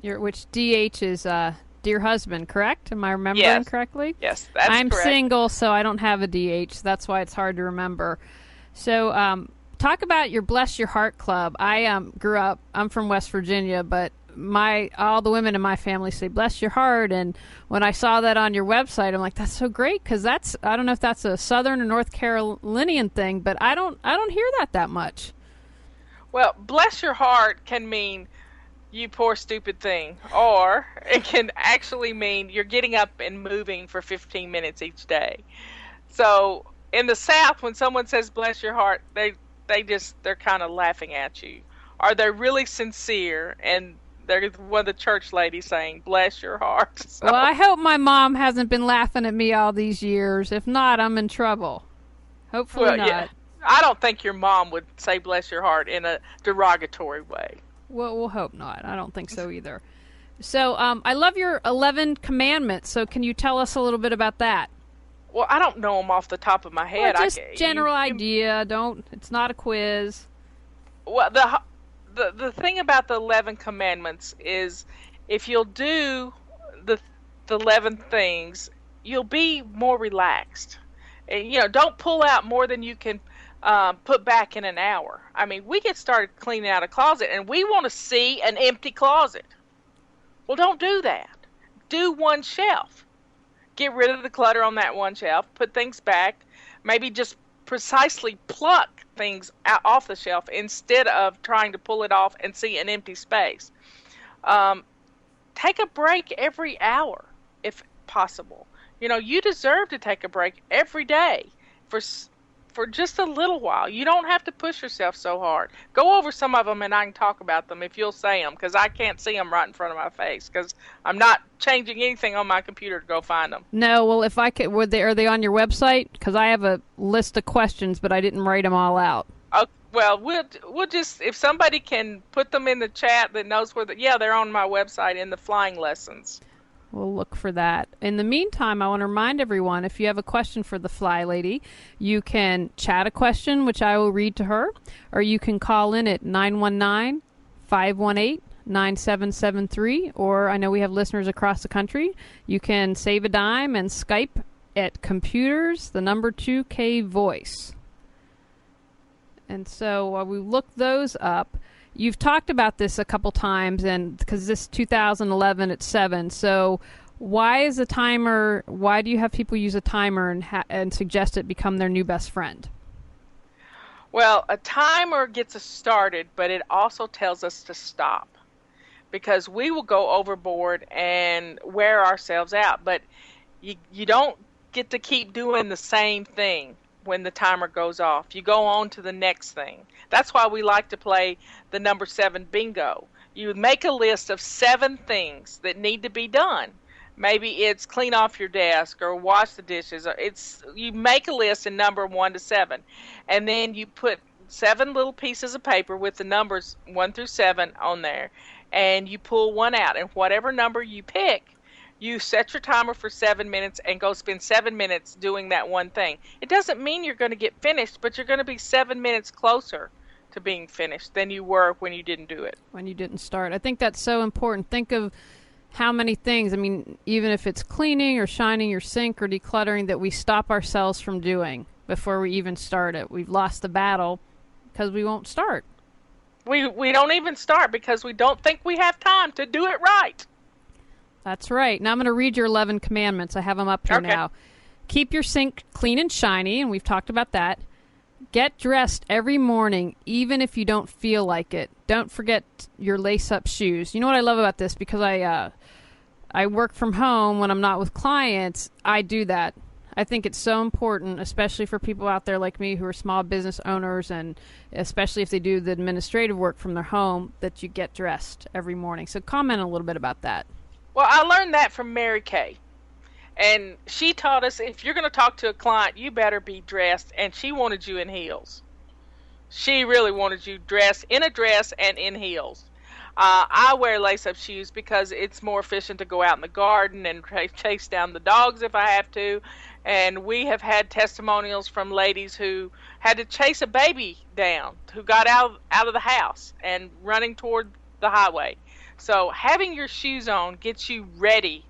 Which DH is dear husband, correct? Am I remembering correctly? Yes, that's correct. I'm single, so I don't have a DH. That's why it's hard to remember. So talk about your Bless Your Heart Club. I grew up, I'm from West Virginia, but all the women in my family say bless your heart, and when I saw that on your website, I'm like, that's so great, because I don't know if that's a Southern or North Carolinian thing, but I don't hear that much. Well, bless your heart can mean you poor stupid thing, or it can actually mean you're getting up and moving for 15 minutes each day. So in the South, when someone says bless your heart, they're kind of laughing at you. Are they really sincere? And they're one of the church ladies saying bless your heart. So. Well, I hope my mom hasn't been laughing at me all these years. If not, I'm in trouble. Hopefully not. Yeah. I don't think your mom would say bless your heart in a derogatory way. Well, we'll hope not. I don't think so either. So I love your 11 commandments. So can you tell us a little bit about that? Well, I don't know them off the top of my head. Well, just general idea. It's not a quiz. Well, the thing about the 11 commandments is if you'll do the 11 things, you'll be more relaxed. And, don't pull out more than you can put back in an hour. I mean, we get started cleaning out a closet, and we want to see an empty closet. Well, don't do that. Do one shelf. Get rid of the clutter on that one shelf. Put things back. Maybe just precisely pluck things out off the shelf instead of trying to pull it off and see an empty space. Take a break every hour, if possible. You deserve to take a break every day for just a little while. You don't have to push yourself so hard. Go over some of them and I can talk about them if you'll say them, because I can't see them right in front of my face because I'm not changing anything on my computer to go find them. No, well, if I could, are they on your website? Because I have a list of questions, but I didn't write them all out. Well, we'll just, if somebody can put them in the chat that knows where they're on my website in the flying lessons. We'll look for that. In the meantime, I want to remind everyone, if you have a question for the FlyLady, you can chat a question, which I will read to her, or you can call in at 919-518-9773, or I know we have listeners across the country. You can save a dime and Skype at computers, the number 2K voice. And so we looked those up. You've talked about this a couple times, and because this 2011 at 7. So why is a timer? Why do you have people use a timer and suggest it become their new best friend? Well, a timer gets us started, but it also tells us to stop, because we will go overboard and wear ourselves out. But you don't get to keep doing the same thing. When the timer goes off, you go on to the next thing. That's why we like to play the number 7 bingo. You make a list of 7 things that need to be done. Maybe it's clean off your desk or wash the dishes. Or you make a list in number 1 to 7, and then you put 7 little pieces of paper with the numbers 1 through 7 on there, and you pull one out, and whatever number you pick, you set your timer for 7 minutes and go spend 7 minutes doing that one thing. It doesn't mean you're going to get finished, but you're going to be 7 minutes closer to being finished than you were when you didn't do it. When you didn't start. I think that's so important. Think of how many things, I mean, even if it's cleaning or shining your sink or decluttering, that we stop ourselves from doing before we even start it. We've lost the battle because we won't start. We don't even start because we don't think we have time to do it right. That's right. Now I'm going to read your 11 commandments. I have them up here now. Keep your sink clean and shiny, and we've talked about that. Get dressed every morning, even if you don't feel like it. Don't forget your lace-up shoes. You know what I love about this? Because I work from home when I'm not with clients, I do that. I think it's so important, especially for people out there like me who are small business owners, and especially if they do the administrative work from their home, that you get dressed every morning. So comment a little bit about that. Well, I learned that from Mary Kay. And she taught us, if you're going to talk to a client, you better be dressed. And she wanted you in heels. She really wanted you dressed in a dress and in heels. I wear lace-up shoes because it's more efficient to go out in the garden and chase down the dogs if I have to. And we have had testimonials from ladies who had to chase a baby down, who got out of the house and running toward the highway. So having your shoes on gets you ready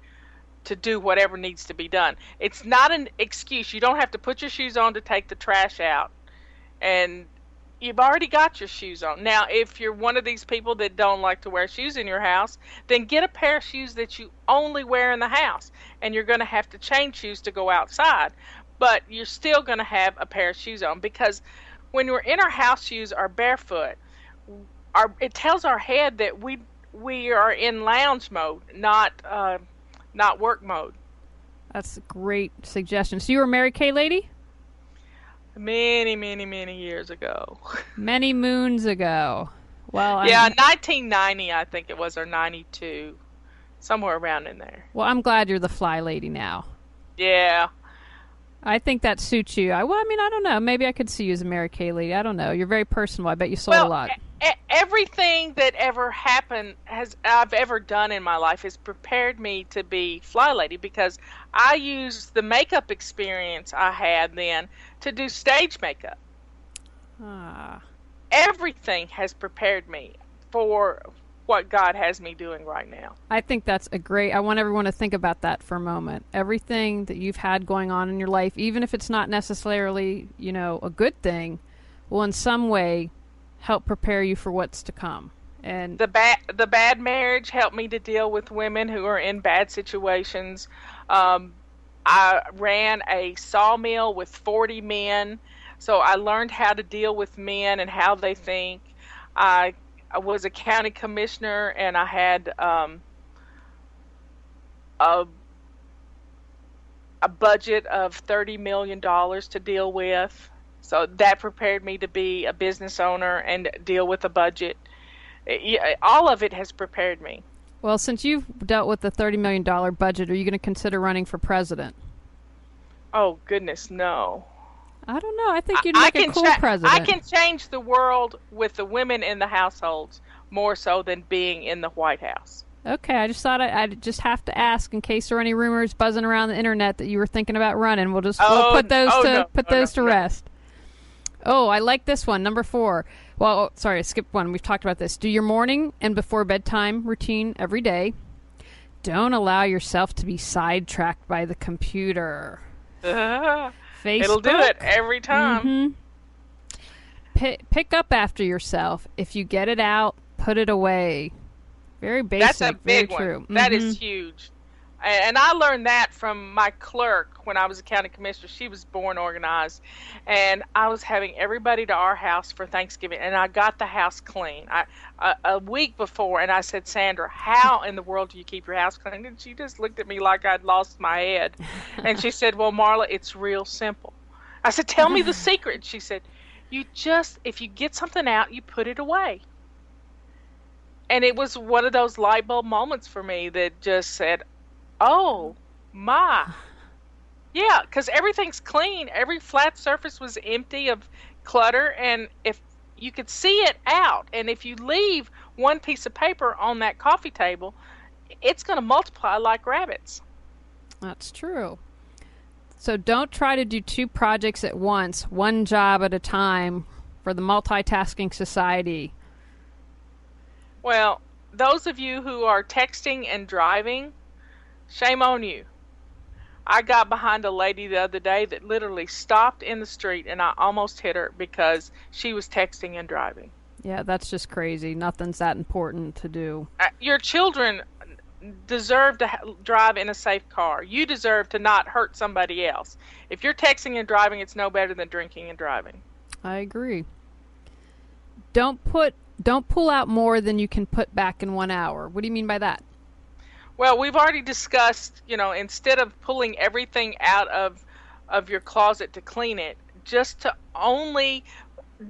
to do whatever needs to be done. It's not an excuse. You don't have to put your shoes on to take the trash out. And you've already got your shoes on. Now, if you're one of these people that don't like to wear shoes in your house, then get a pair of shoes that you only wear in the house. And you're going to have to change shoes to go outside. But you're still going to have a pair of shoes on, because when we're in our house shoes or barefoot, it tells our head that we are in lounge mode, not work mode. That's a great suggestion. So you were a Mary Kay lady? Many, many, many years ago. Many moons ago. Well, 1990, I think it was, or 92. Somewhere around in there. Well, I'm glad you're the FlyLady now. Yeah. I think that suits you. I don't know. Maybe I could see you as a Mary Kay lady. I don't know. You're very personal. I bet you sold a lot. Everything that ever happened I've ever done in my life has prepared me to be FlyLady, because I used the makeup experience I had then to do stage makeup. Everything has prepared me for what God has me doing right now. I think that's I want everyone to think about that for a moment. Everything that you've had going on in your life, even if it's not necessarily, a good thing, will in some way help prepare you for what's to come. And the bad marriage helped me to deal with women who are in bad situations. I ran a sawmill with 40 men, so I learned how to deal with men and how they think. I was a county commissioner, and I had a budget of $30 million to deal with. So that prepared me to be a business owner and deal with a budget. All of it has prepared me. Well, since you've dealt with the $30 million budget, are you going to consider running for president? Oh, goodness, no. I don't know. I think you'd make a cool president. I can change the world with the women in the households more so than being in the White House. Okay, I just thought I'd just have to ask in case there are any rumors buzzing around the internet that you were thinking about running. We'll put those to rest. Oh, I like this one, number 4. Well, sorry, I skipped one. We've talked about this. Do your morning and before bedtime routine every day. Don't allow yourself to be sidetracked by the computer. Facebook. It'll do it every time. Mm-hmm. Pick up after yourself. If you get it out, put it away. Very basic. That's a big one. True. That is huge. And I learned that from my clerk when I was a county commissioner. She was born organized. And I was having everybody to our house for Thanksgiving. And I got the house clean a week before. And I said, Sandra, how in the world do you keep your house clean? And she just looked at me like I'd lost my head. And she said, well, Marla, it's real simple. I said, tell me the secret. She said, if you get something out, you put it away. And it was one of those light bulb moments for me that just said, oh, my. Yeah, because everything's clean. Every flat surface was empty of clutter, and if you could see it out, and if you leave one piece of paper on that coffee table, it's going to multiply like rabbits. That's true. So don't try to do 2 projects at once, one job at a time for the multitasking society. Well, those of you who are texting and driving, shame on you. I got behind a lady the other day that literally stopped in the street, and I almost hit her because she was texting and driving. Yeah, that's just crazy. Nothing's that important to do. Your children deserve to drive in a safe car. You deserve to not hurt somebody else. If you're texting and driving, it's no better than drinking and driving. I agree. Don't pull out more than you can put back in 1 hour. What do you mean by that? Well, we've already discussed, instead of pulling everything out of of your closet to clean it, just to only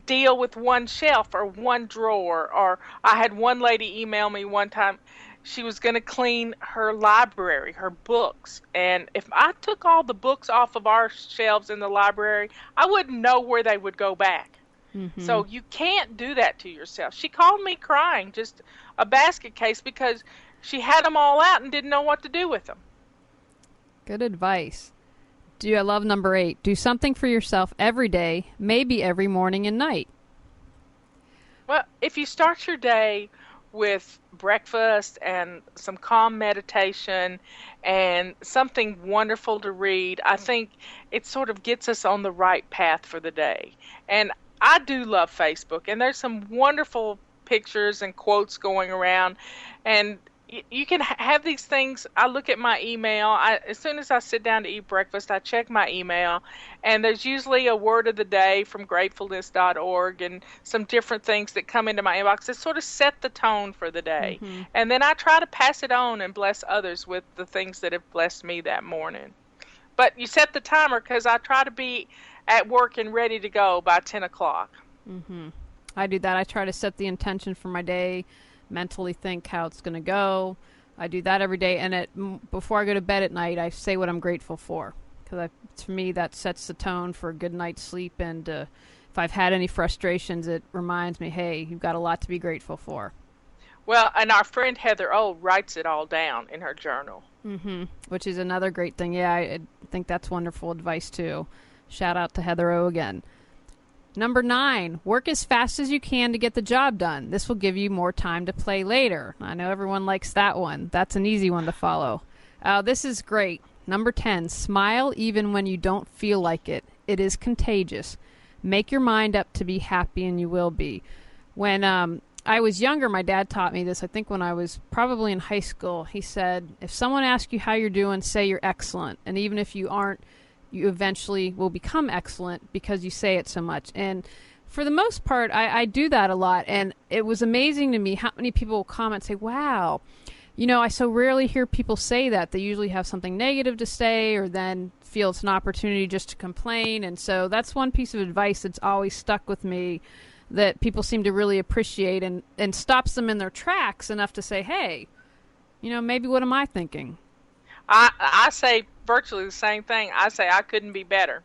deal with one shelf or one drawer. Or I had one lady email me one time. She was going to clean her library, her books. And if I took all the books off of our shelves in the library, I wouldn't know where they would go back. So you can't do that to yourself. She called me crying, just a basket case, because she had them all out and didn't know what to do with them. Good advice. I love number 8. Do something for yourself every day, maybe every morning and night. Well, if you start your day with breakfast and some calm meditation and something wonderful to read, I think it sort of gets us on the right path for the day. And I do love Facebook, and there's some wonderful pictures and quotes going around, and you can have these things. I look at my email. As soon as I sit down to eat breakfast, I check my email, and there's usually a word of the day from gratefulness.org and some different things that come into my inbox that sort of set the tone for the day. And then I try to pass it on and bless others with the things that have blessed me that morning. But you set the timer, because I try to be at work and ready to go by 10 o'clock. I do that. I try to set the intention for my day, mentally think how it's going to go. I do that every day, and before I go to bed at night, I say what I'm grateful for, because to me that sets the tone for a good night's sleep. And if I've had any frustrations, it reminds me, hey, you've got a lot to be grateful for. Well, and our friend Heather O writes it all down in her journal. Which is another great thing. Yeah, I think that's wonderful advice too. Shout out to Heather O again. Number 9, work as fast as you can to get the job done. This will give you more time to play later. I know everyone likes that one. That's an easy one to follow. This is great. Number 10, smile even when you don't feel like it. It is contagious. Make your mind up to be happy, and you will be. When I was younger, my dad taught me this, I think when I was probably in high school. He said, if someone asks you how you're doing, say you're excellent. And even if you aren't, you eventually will become excellent because you say it so much. And for the most part, I do that a lot. And it was amazing to me how many people will comment and say, wow, I so rarely hear people say that. They usually have something negative to say, or then feel it's an opportunity just to complain. And so that's one piece of advice that's always stuck with me, that people seem to really appreciate, and stops them in their tracks enough to say, hey, maybe what am I thinking? I say virtually the same thing. I say I couldn't be better.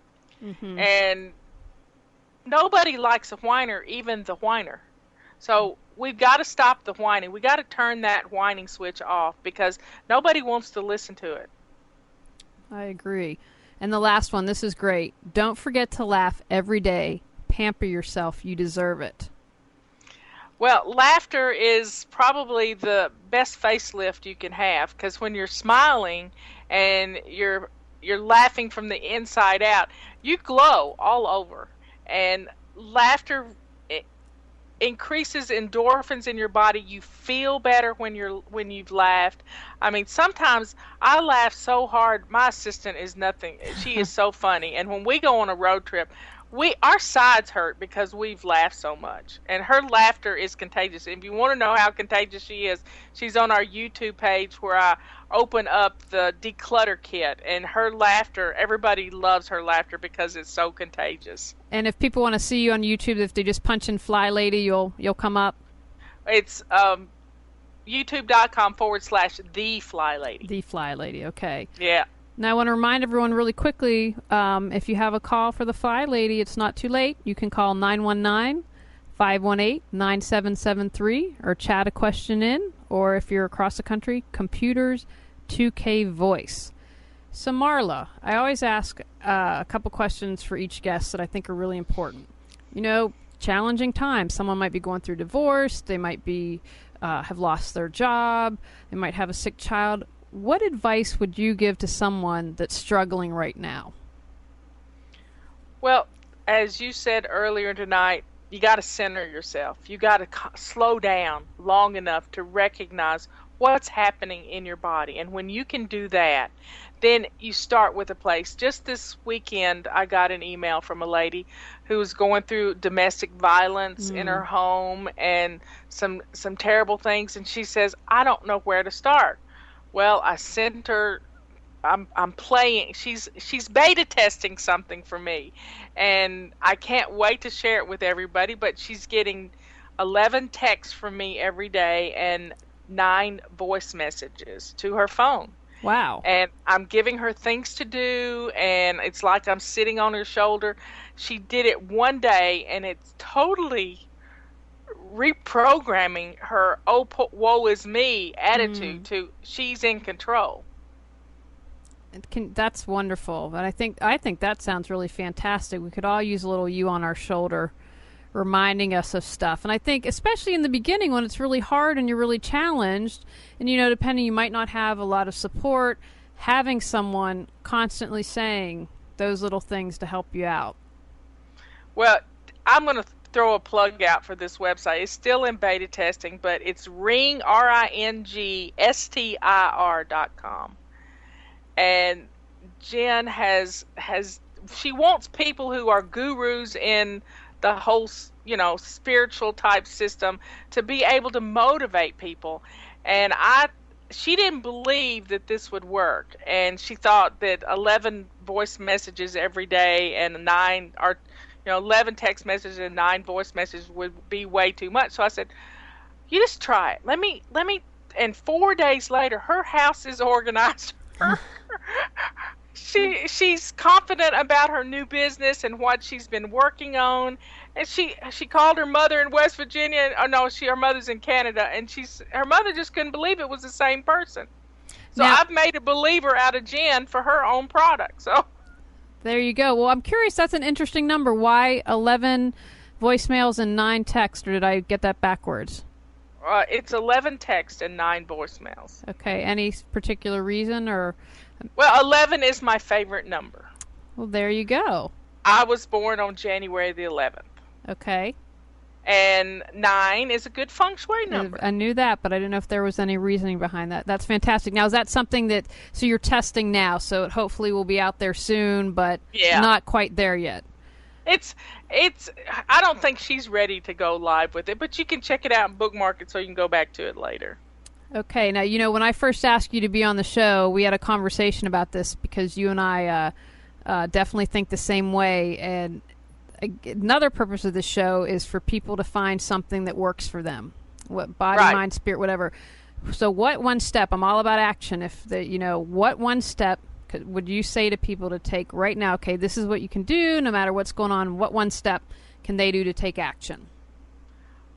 And nobody likes a whiner, even the whiner. So we've got to stop the whining. We got to turn that whining switch off, because nobody wants to listen to it. I agree. And the last one, this is great. Don't forget to laugh every day. Pamper yourself. You deserve it. Well, laughter is probably the best facelift you can have, because when you're smiling and you're laughing from the inside out, you glow all over. And laughter increases endorphins in your body. You feel better when you've laughed. I mean, sometimes I laugh so hard. My assistant is nothing. She is so funny. And when we go on a road trip, our sides hurt because we've laughed so much. And her laughter is contagious. If you want to know how contagious she is, she's on our YouTube page where I open up the Declutter kit. And her laughter, everybody loves her laughter because it's so contagious. And if people want to see you on YouTube, if they just punch in FlyLady, you'll come up? It's youtube.com/the FlyLady. The FlyLady, okay. Yeah. Now, I want to remind everyone really quickly, if you have a call for the FlyLady, it's not too late. You can call 919-518-9773 or chat a question in, or if you're across the country, computers 2K voice. So, Marla, I always ask a couple questions for each guest that I think are really important. Challenging times. Someone might be going through divorce. They might be have lost their job. They might have a sick child. What advice would you give to someone that's struggling right now? Well, as you said earlier tonight, you got to center yourself. You got to slow down long enough to recognize what's happening in your body. And when you can do that, then you start with a place. Just this weekend, I got an email from a lady who was going through domestic violence in her home and some terrible things. And she says, I don't know where to start. Well, I sent her I'm playing. She's beta testing something for me, and I can't wait to share it with everybody. But she's getting 11 texts from me every day and 9 voice messages to her phone. Wow. And I'm giving her things to do, and it's like I'm sitting on her shoulder. She did it one day, and it's totally reprogramming her woe is me attitude to she's in control. That's wonderful. But I think that sounds really fantastic. We could all use a little you on our shoulder reminding us of stuff. And I think especially in the beginning when it's really hard and you're really challenged and, you know, depending, you might not have a lot of support, having someone constantly saying those little things to help you out. Well, I'm going to throw a plug out for this website. It's still in beta testing, but it's ringstr.com. And Jen she wants people who are gurus in the whole, you know, spiritual type system to be able to motivate people. And she didn't believe that this would work. And she thought that 11 voice messages every day and 11 text messages and 9 voice messages would be way too much. So I said, you just try it. Let me, and 4 days later, her house is organized. She's confident about her new business and what she's been working on. And she called her mother in West Virginia. Oh no, her mother's in Canada, and her mother just couldn't believe it was the same person. So now, I've made a believer out of Jen for her own product. So there you go. Well, I'm curious. That's an interesting number. Why 11 voicemails and 9 texts? Or did I get that backwards? It's 11 texts and 9 voicemails. Okay. Any particular reason or? Well, 11 is my favorite number. Well, there you go. I was born on January the 11th. Okay. And 9 is a good feng shui number. I knew that, but I didn't know if there was any reasoning behind that. That's fantastic. Now, is that something so you're testing now, so it hopefully will be out there soon, but not quite there yet? I don't think she's ready to go live with it, but you can check it out and bookmark it so you can go back to it later. Okay. Now, you know, when I first asked you to be on the show, we had a conversation about this because you and I definitely think the same way. And another purpose of the show is for people to find something that works for them, what body, mind, spirit, whatever. So what one step, I'm all about action. What one step would you say to people to take right now? Okay, this is what you can do no matter what's going on. What one step can they do to take action?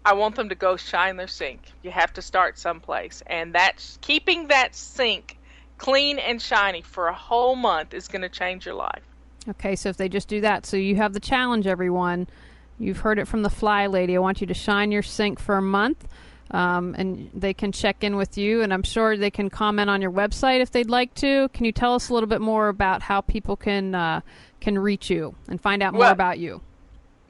I want them to go shine their sink. You have to start someplace. And that's keeping that sink clean and shiny for a whole month is going to change your life. Okay, so if they just do that. So you have the challenge, everyone. You've heard it from the FlyLady. I want you to shine your sink for a month. And they can check in with you. And I'm sure they can comment on your website if they'd like to. Can you tell us a little bit more about how people can reach you and find out more about you?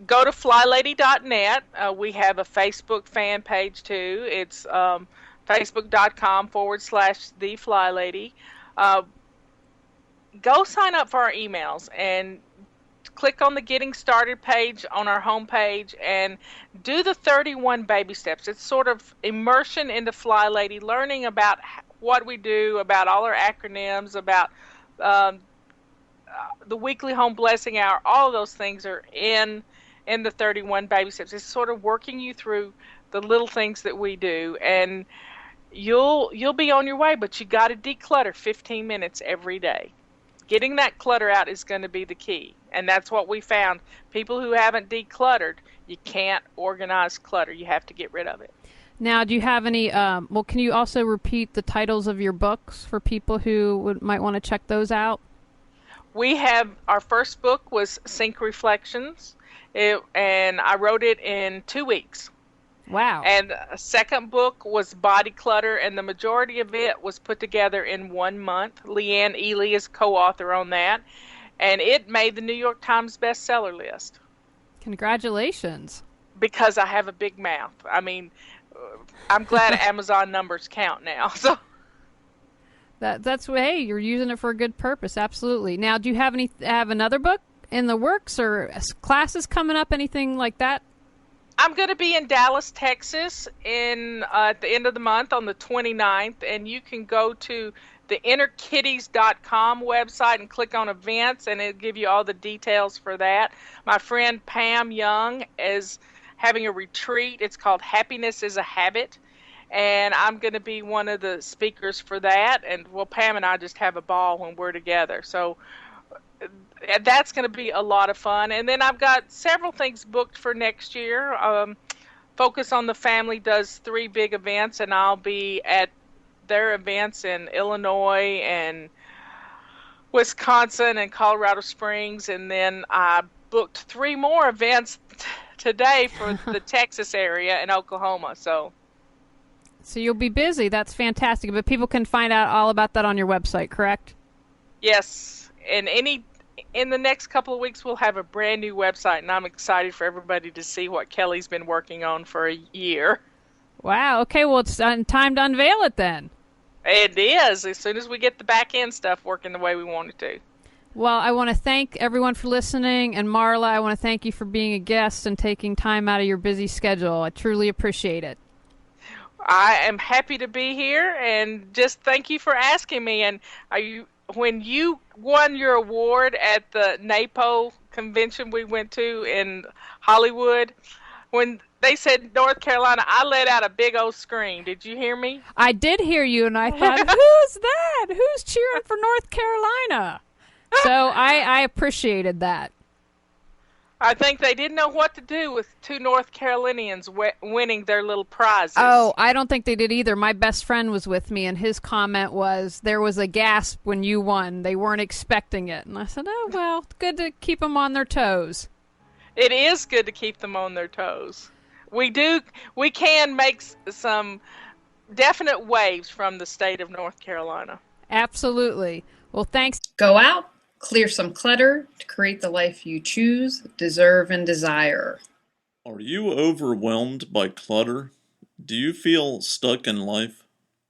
Go to FlyLady.net. We have a Facebook fan page too. It's Facebook.com/The FlyLady. Go sign up for our emails and click on the Getting Started page on our homepage and do the 31 baby steps. It's sort of immersion into FlyLady, learning about what we do, about all our acronyms, about the weekly home blessing hour. All of those things are in the 31 baby steps. It's sort of working you through the little things that we do, and you'll be on your way, but you got to declutter 15 minutes every day. Getting that clutter out is going to be the key, and that's what we found. People who haven't decluttered, you can't organize clutter. You have to get rid of it. Now, do you have any, can you also repeat the titles of your books for people who might want to check those out? We have, our first book was Sink Reflections, and I wrote it in 2 weeks. Wow. And a second book was Body Clutter, and the majority of it was put together in 1 month. Leanne Ely is co-author on that, and it made the New York Times bestseller list. Congratulations. Because I have a big mouth. I mean, I'm glad Amazon numbers count now. So that's hey, you're using it for a good purpose. Absolutely. Now, do you have another book in the works or classes coming up, anything like that? I'm going to be in Dallas, Texas at the end of the month on the 29th, and you can go to the innerkitties.com website and click on events, and it'll give you all the details for that. My friend Pam Young is having a retreat. It's called Happiness is a Habit, and I'm going to be one of the speakers for that. And well, Pam and I just have a ball when we're together. So that's going to be a lot of fun. And then I've got several things booked for next year. Focus on the Family does 3 big events, and I'll be at their events in Illinois and Wisconsin and Colorado Springs. And then I booked 3 more events today for the Texas area and Oklahoma. So you'll be busy. That's fantastic. But people can find out all about that on your website, correct? Yes. And in the next couple of weeks, we'll have a brand new website, and I'm excited for everybody to see what Kelly's been working on for a year. Wow. Okay, well, it's time to unveil it then. It is, as soon as we get the back end stuff working the way we want it to. Well, I want to thank everyone for listening, and Marla, I want to thank you for being a guest and taking time out of your busy schedule. I truly appreciate it. I am happy to be here, and just thank you for asking me. And when you won your award at the NAPO convention we went to in Hollywood, when they said North Carolina, I let out a big old scream. Did you hear me? I did hear you, and I thought, who's that? Who's cheering for North Carolina? So I appreciated that. I think they didn't know what to do with 2 North Carolinians winning their little prizes. Oh, I don't think they did either. My best friend was with me, and his comment was, there was a gasp when you won. They weren't expecting it. And I said, oh, well, it's good to keep them on their toes. It is good to keep them on their toes. We can make some definite waves from the state of North Carolina. Absolutely. Well, thanks. Go out, clear some clutter to create the life you choose, deserve, and desire. Are you overwhelmed by clutter? Do you feel stuck in life?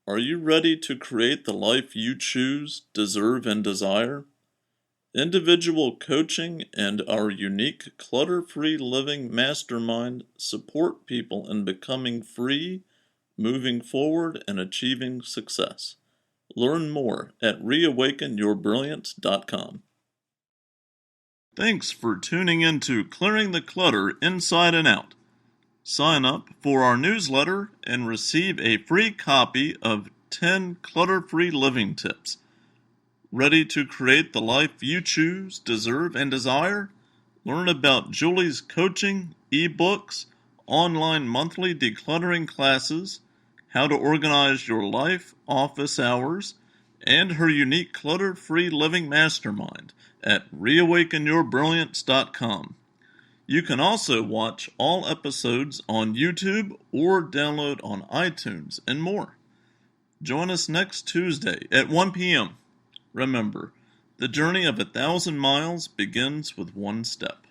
Are you ready to create the life you choose, deserve, and desire? Individual coaching and our unique clutter-free living mastermind support people in becoming free, moving forward, and achieving success. Learn more at reawakenyourbrilliance.com. Thanks for tuning in to Clearing the Clutter Inside and Out. Sign up for our newsletter and receive a free copy of 10 clutter-free living tips. Ready to create the life you choose, deserve, and desire? Learn about Julie's coaching, ebooks, online monthly decluttering classes, how to organize your life, office hours, and her unique clutter-free living mastermind at reawakenyourbrilliance.com. You can also watch all episodes on YouTube or download on iTunes and more. Join us next Tuesday at 1 p.m. Remember, the journey of 1,000 miles begins with one step.